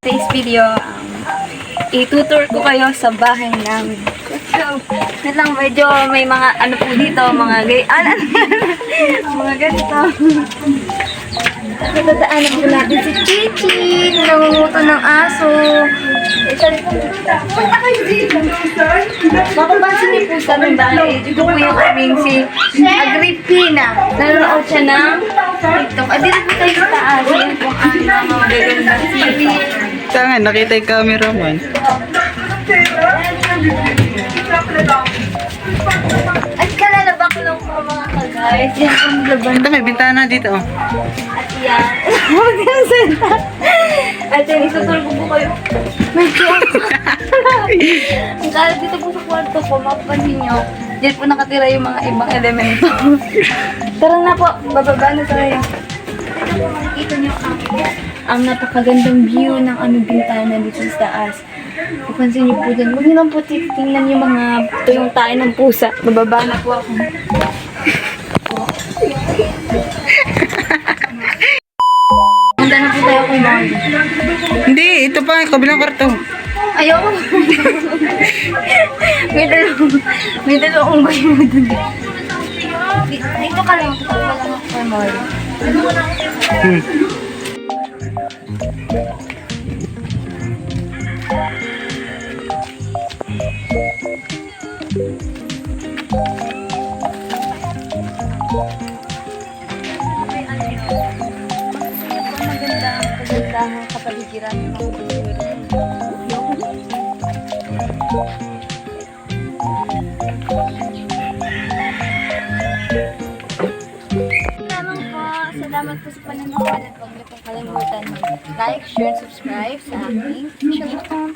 Today's video, itutur ko kayo sa bahay namin. So, wait lang, medyo may mga ano po dito, mga mga ganito. Tatadaanan po natin si Chichi, nangunguto ng aso. Mapapansin niyo po sa aming bahay, ito po yung aming si Agripina. Nanonood siya ng TikTok. Dito po tayo sa taas. Yan po ang mga magagandang TV. Saan nakita yung cameraman. At kalalabak ko lang po mga kagay. Yan po ang laban. Ito, may bintana dito. Oh. At yan. Huwag yan senta. At yan, itutur ko po kayo. Medyo. Ang kalat dito po sa kwarto po, mapapansin nyo. Diyan po nakatira yung mga ibang elemento. Tara na po, bababa na tayo. Ito po makikita nyo ang napakagandang view ng aming bintana dito sa taas. Papansin niyo po dyan. Huwag niyo lang po titingnan yung mga tuyong tayo ng pusa. Bababa na po ako. Handa na po tayo kay Mami. Hindi, ito pa, kabilang kwarto. Ayoko. may dalawang bayo mo dun. Dito ka lang. Dito ka lang ako kay Mami. Magandang kapaligiran ng mga salamat po sa panonood at huwag niyo pong kalimutan mag-like, share, subscribe sa aking social account.